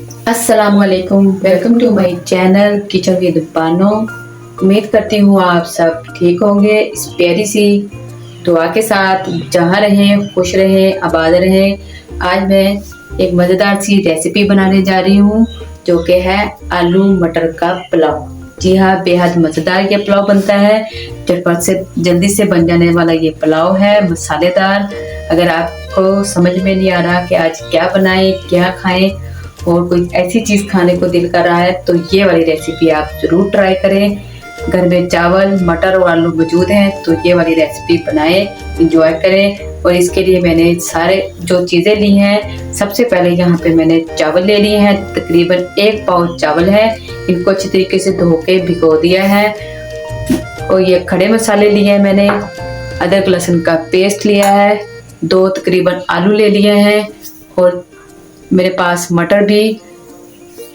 अस्सलामुअलैकुम, welcome to my channel kitchen with Bano. उम्मीद करती हूँ आप सब ठीक होंगे। इस प्यारी सी दुआ के साथ जहाँ रहें खुश रहें आबाद रहें। आज मैं एक मज़ेदार सी रेसिपी बनाने जा रही हूँ जो कि है आलू मटर का पुलाव। जी हाँ, बेहद मज़ेदार ये पुलाव बनता है। झटपट से जल्दी से बन जाने वाला ये पुलाव है, मसालेदार। अगर आपको समझ में नहीं आ रहा कि आज क्या बनाएं क्या खाएं और कोई ऐसी चीज़ खाने को दिल कर रहा है तो ये वाली रेसिपी आप ज़रूर ट्राई करें। घर में चावल मटर और आलू मौजूद हैं तो ये वाली रेसिपी बनाएं, इंजॉय करें। और इसके लिए मैंने सारे जो चीज़ें ली हैं, सबसे पहले यहाँ पे मैंने चावल ले लिए हैं। तकरीबन 1 पाव चावल है। इनको अच्छी तरीके से धो के भिगो दिया है। और ये खड़े मसाले लिए हैं मैंने। अदरक लहसुन का पेस्ट लिया है। 2 तकरीबन आलू ले लिए हैं। और मेरे पास मटर भी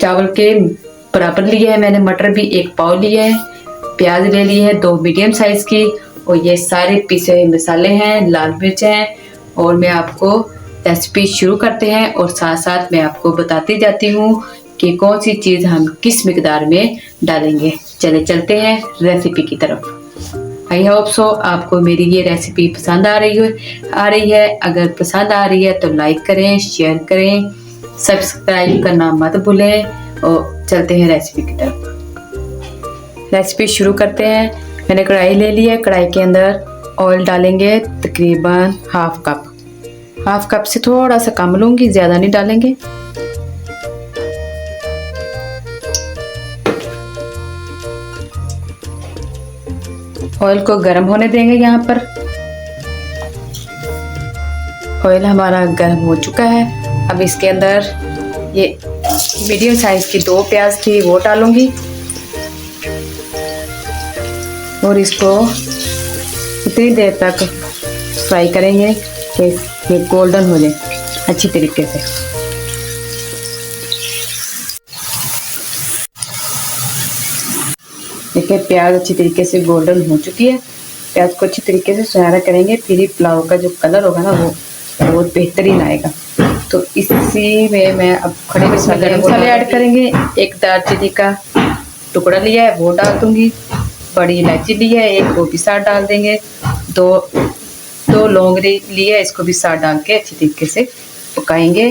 चावल के बराबर लिए हैं मैंने। मटर भी 1 पाव लिए हैं। प्याज ले लिए हैं 2 मीडियम साइज की। और ये सारे पिसे हुए मसाले हैं, लाल मिर्च हैं। और मैं आपको रेसिपी शुरू करते हैं और साथ साथ मैं आपको बताती जाती हूँ कि कौन सी चीज़ हम किस मिकदार में डालेंगे। चले चलते हैं रेसिपी की तरफ। आई होप सो आपको मेरी ये रेसिपी पसंद आ रही है। अगर पसंद आ रही है तो लाइक करें, शेयर करें, सब्सक्राइब करना मत भूलें। और चलते हैं रेसिपी की तरफ। रेसिपी शुरू करते हैं। मैंने कढ़ाई ले ली है। कढ़ाई के अंदर ऑयल डालेंगे तकरीबन हाफ कप से थोड़ा सा कम लूँगी, ज़्यादा नहीं डालेंगे। ऑयल को गर्म होने देंगे। यहाँ पर ऑयल हमारा गर्म हो चुका है। अब इसके अंदर ये मीडियम साइज की 2 प्याज थी वो डालूंगी। और इसको इतनी देर तक फ्राई करेंगे कि ये गोल्डन हो जाए अच्छी तरीके से। देखिए प्याज अच्छी तरीके से गोल्डन हो चुकी है। प्याज को अच्छी तरीके से सुनहरा करेंगे, फिर ही पुलाव का जो कलर होगा ना वो बहुत बेहतरीन आएगा। तो इसी में मैं अब खड़े मसाले ऐड करेंगे। 1 दालचीनी का टुकड़ा लिया है वो डाल दूंगी। बड़ी इलायची ली है 1, वो भी साथ डाल देंगे। 2 लौंग ली है, इसको भी साथ डाल के अच्छी तरीके से पकाएंगे।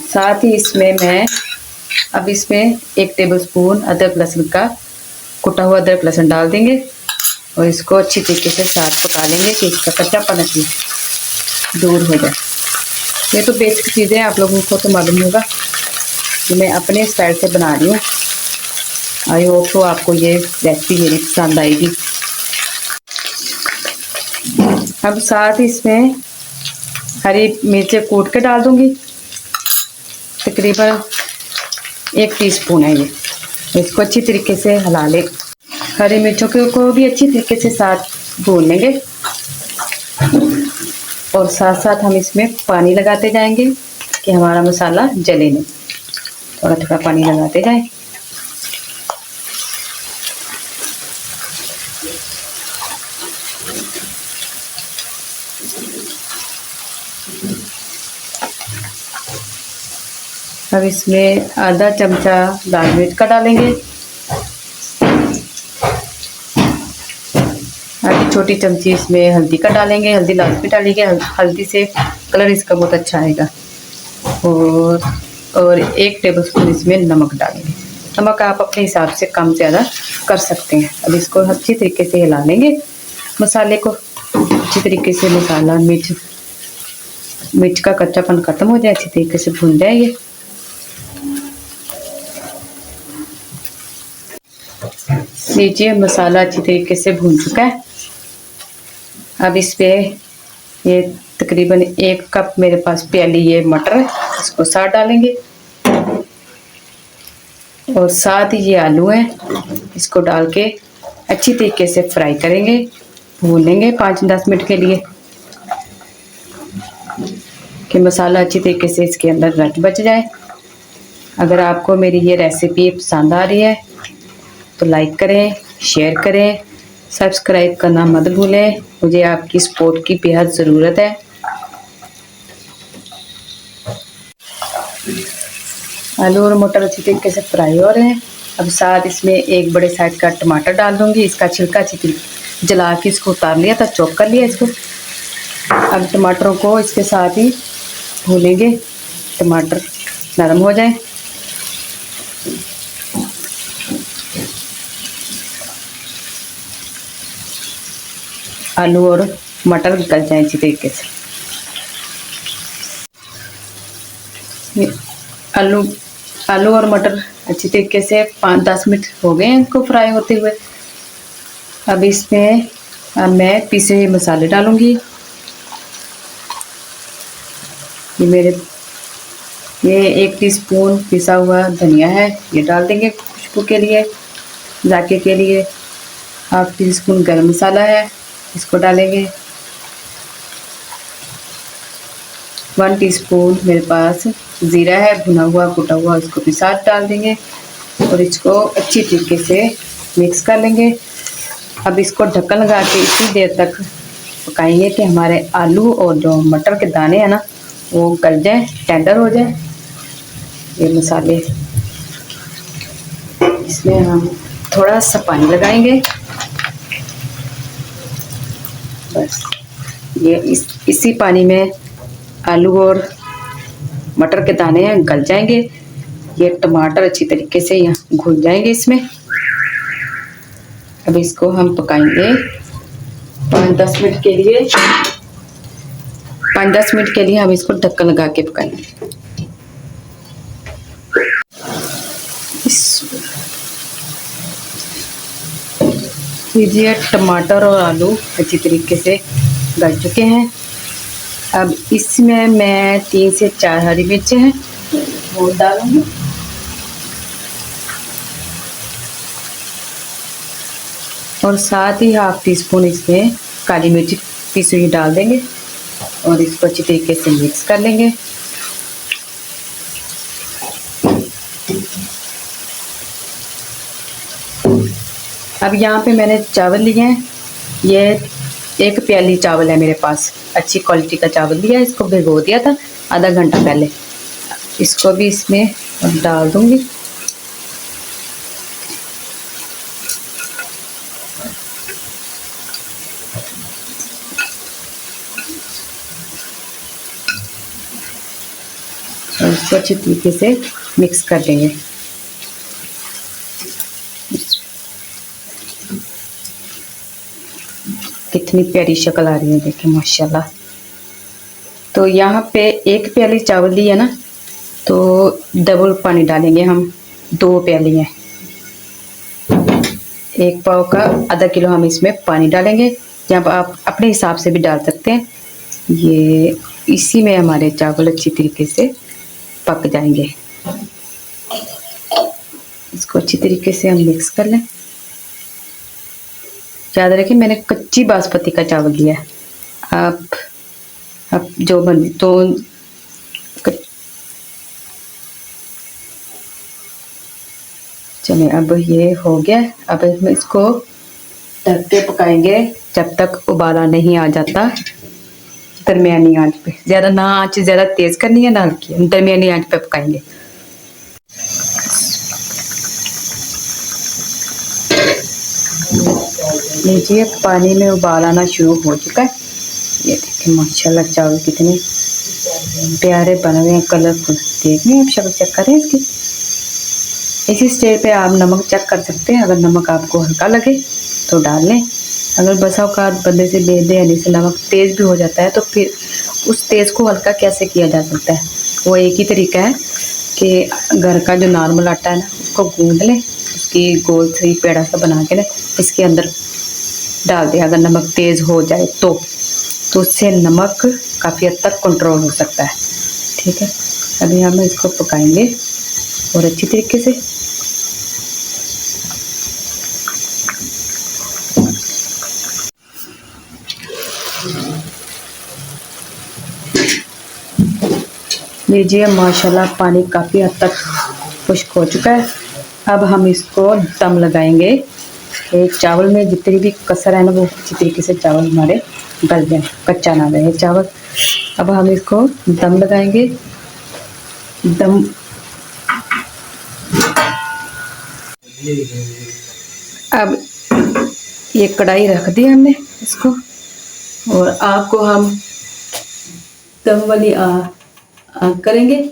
साथ ही इसमें मैं अब इसमें 1 टेबलस्पून अदरक लहसुन का कुटा हुआ अदरक लहसुन डाल देंगे। और इसको अच्छी तरीके से साथ पका लेंगे कि इसका कच्चापन दूर हो जाए। ये तो बेसिक चीज़ें आप लोगों को तो मालूम होगा कि मैं अपने स्टाइल से बना रही हूँ। आई होप तो आपको ये रेसिपी मेरी पसंद आएगी। अब साथ ही इसमें हरी मिर्चें कूट के डाल दूँगी। तकरीबन 1 टीस्पून है ये। इसको अच्छी तरीके से हिला ले। हरी मिर्चों को भी अच्छी तरीके से साथ भून लेंगे। और साथ साथ हम इसमें पानी लगाते जाएंगे कि हमारा मसाला जले नहीं। थोड़ा थोड़ा पानी लगाते जाएं। अब इसमें आधा चमचा लाल मिर्च का डालेंगे। आधी छोटी चमची इसमें हल्दी का डालेंगे। हल्दी लाजमी डालेंगे, हल्दी से कलर इसका बहुत अच्छा आएगा। और 1 टेबलस्पून इसमें नमक डालेंगे। नमक आप अपने हिसाब से कम ज़्यादा कर सकते हैं। अब इसको अच्छी तरीके से हिला लेंगे। मसाले को अच्छी तरीके से मसाला मिर्च का कच्चापन ख़त्म हो जाए, अच्छी तरीके से भून जाए ये। लीजिए मसाला अच्छी तरीके से भून चुका है। अब इस पे ये तकरीबन 1 कप मेरे पास प्याली ये मटर है, इसको साथ डालेंगे। और साथ ही ये आलू हैं, इसको डाल के अच्छी तरीके से फ्राई करेंगे, भूनेंगे 5-10 मिनट के लिए कि मसाला अच्छी तरीके से इसके अंदर रच बच जाए। अगर आपको मेरी ये रेसिपी पसंद आ रही है तो लाइक करें, शेयर करें, सब्सक्राइब करना मत भूलें, मुझे आपकी सपोर्ट की बेहद ज़रूरत है। आलू और मटर अच्छी तरीके से फ्राई हो रहे हैं। अब साथ इसमें एक बड़े साइज का टमाटर डाल दूंगी। इसका छिलका अच्छी तरीके जला के इसको उतार लिया था, चॉप कर लिया इसको। अब टमाटरों को इसके साथ ही भूनेंगे, टमाटर नरम हो जाए। आलू और मटर गल जाए अच्छी तरीके से। आलू और मटर अच्छी तरीके से 5-10 मिनट हो गए हैं इनको फ्राई होते हुए। अब इसमें मैं पिसे हुए मसाले डालूंगी। ये 1 टीस्पून पिसा हुआ धनिया है, ये डाल देंगे खुशबू के लिए, जायके के लिए। 1/2 टीस्पून गरम मसाला है, इसको डालेंगे। 1 टीस्पून मेरे पास ज़ीरा है, भुना हुआ कुटा हुआ, इसको भी साथ डाल देंगे और इसको अच्छी तरीके से मिक्स कर लेंगे। अब इसको ढक्कन लगा के इतनी देर तक पकाएंगे कि हमारे आलू और जो मटर के दाने हैं ना वो गल जाए, टेंडर हो जाए। ये मसाले, इसमें हम थोड़ा सा पानी लगाएंगे, बस। ये इसी पानी में आलू और मटर के दाने हैं गल जाएंगे। ये टमाटर अच्छी तरीके से यहाँ घुल जाएंगे इसमें। अब इसको हम पकाएंगे 5-10 मिनट के लिए। 5-10 मिनट के लिए हम इसको ढक्कन लगा के पकाएंगे। लीजिए, टमाटर और आलू अच्छी तरीके से गल चुके हैं। अब इसमें मैं 3 से 4 हरी मिर्चें हैं वो डालूंगी। और साथ ही 1/2 टीस्पून इसमें काली मिर्च पिसी हुई डाल देंगे और इसको अच्छी तरीके से मिक्स कर लेंगे। अब यहाँ पे मैंने चावल लिए हैं, ये 1 प्याली चावल है मेरे पास, अच्छी क्वालिटी का चावल लिया है। इसको भिगो दिया था आधा घंटा पहले। इसको भी इसमें डाल दूंगी। और इसको अच्छी तरीके से मिक्स कर देंगे। कितनी प्यारी शक्ल आ रही है, देखें माशाल्लाह। तो यहाँ पे 1 प्याली चावल ली है ना, तो डबल पानी डालेंगे हम। 2 प्याली हैं, 1 पाव का आधा किलो हम इसमें पानी डालेंगे। जब आप अपने हिसाब से भी डाल सकते हैं। ये इसी में हमारे चावल अच्छी तरीके से पक जाएंगे। इसको अच्छी तरीके से हम मिक्स कर लें। याद रखें, मैंने कच्ची बासमती का चावल लिया है। आप जो बन तो चलिए, अब ये हो गया। अब हम इसको ढक के पकाएंगे जब तक उबाला नहीं आ जाता। दरमियानी आंच पे, ज़्यादा ना आंच ज़्यादा तेज़ करनी है ना हल्की, हम दरमियानी आंच पे पकाएंगे। लीजिए, पानी में उबाल आना शुरू हो चुका है। ये देखिए माशाल्लाह चावल कितने प्यारे बने हुए हैं, कलरफुल। देखिए आप शक्ल चेक करें इसकी। इसी स्टेज पे आप नमक चेक कर सकते हैं। अगर नमक आपको हल्का लगे तो डाल लें। अगर बसा औकात बंदे से बेदहनी से नमक तेज़ भी हो जाता है तो फिर उस तेज़ को हल्का कैसे किया जा सकता है। वो एक ही तरीका है कि घर का जो नॉर्मल आटा है ना, उसको गूंद लें, उसकी गोल सी पेड़ा सा बना के ना इसके अंदर डाल दें। अगर नमक तेज़ हो जाए तो उससे नमक काफ़ी हद तक कंट्रोल हो सकता है। ठीक है, अभी हम इसको पकाएंगे और अच्छी तरीके से। लीजिए माशाल्लाह पानी काफ़ी हद तक खुश्क हो चुका है। अब हम इसको दम लगाएंगे ये चावल में जितनी भी कसर है ना वो अच्छी तरीके से चावल हमारे गल जाए, कच्चा ना रहे चावल। अब हम इसको दम लगाएंगे। दम अब ये कढ़ाई रख दी हमने इसको, और आग को हम दम वाली आग करेंगे।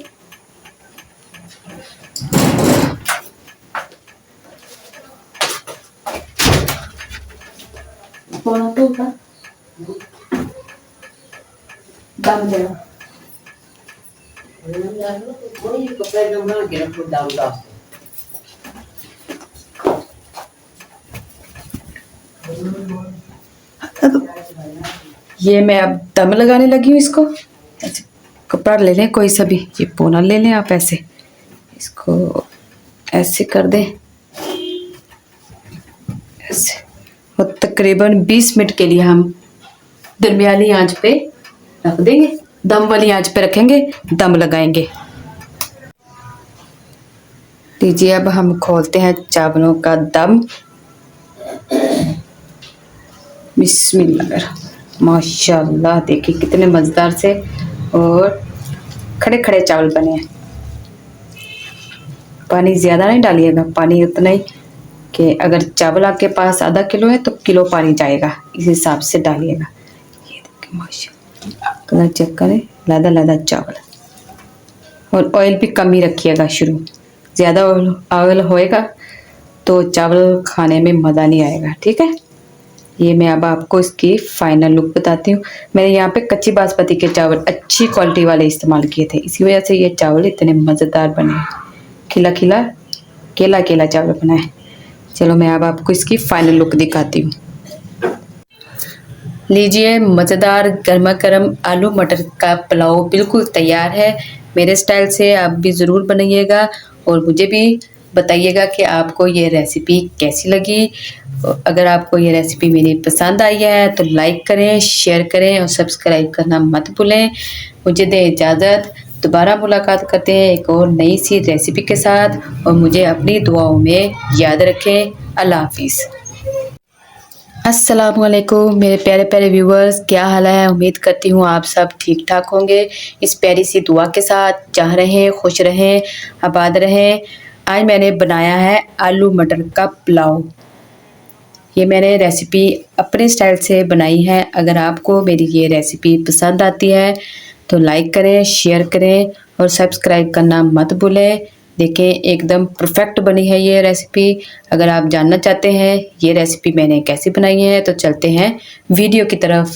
दम देना ये मैं अब दम लगाने लगी हूँ इसको। ऐसे कपड़ा ले लें कोई सा भी, ये पोना ले लें आप, ऐसे इसको ऐसे कर दें ऐसे, और तकरीबन 20 मिनट के लिए हम दरमियानी आंच पे रख देंगे। दम वाली आंच पे रखेंगे, दम लगाएंगे। लीजिए अब हम खोलते हैं चावलों का दम। बिस्मिल्लाह, माशाल्लाह देखिए कितने मज़ेदार से और खड़े खड़े चावल बने हैं। पानी ज़्यादा नहीं डालिएगा, पानी उतना ही कि अगर चावल आपके पास आधा किलो है तो किलो पानी जाएगा, इस हिसाब से डालिएगा। ये देखिए माशाल्लाह, कलर चेक करें, लदा लदा चावल। और ऑयल भी कम ही रखिएगा, शुरू ज़्यादा ऑयल होएगा तो चावल खाने में मज़ा नहीं आएगा, ठीक है। ये मैं अब आपको इसकी फाइनल लुक बताती हूँ। मैंने यहाँ पे कच्ची बासमती के चावल अच्छी क्वालिटी वाले इस्तेमाल किए थे, इसी वजह से ये चावल इतने मज़ेदार बने, खिला खिला केला केला चावल बना है। चलो मैं अब आपको इसकी फाइनल लुक दिखाती हूँ। लीजिए मज़ेदार गर्मा गर्म आलू मटर का पुलाव बिल्कुल तैयार है। मेरे स्टाइल से आप भी ज़रूर बनाइएगा और मुझे भी बताइएगा कि आपको ये रेसिपी कैसी लगी। अगर आपको ये रेसिपी मेरी पसंद आई है तो लाइक करें, शेयर करें और सब्सक्राइब करना मत भूलें। मुझे दें इजाज़त, दोबारा मुलाकात करते हैं एक और नई सी रेसिपी के साथ, और मुझे अपनी दुआओं में याद रखें। अल्लाह हाफिज़। अस्सलामुअलैकुम मेरे प्यारे प्यारे व्यूवर्स, क्या हाल है? उम्मीद करती हूँ आप सब ठीक ठाक होंगे। इस प्यारी सी दुआ के साथ जहाँ रहें खुश रहें, आबाद रहें। आज मैंने बनाया है आलू मटर का पुलाव। ये मैंने रेसिपी अपने स्टाइल से बनाई है। अगर आपको मेरी ये रेसिपी पसंद आती है तो लाइक करें, शेयर करें और सब्सक्राइब करना मत भूलें। देखें एकदम परफेक्ट बनी है ये रेसिपी। अगर आप जानना चाहते हैं ये रेसिपी मैंने कैसे बनाई है तो चलते हैं वीडियो की तरफ।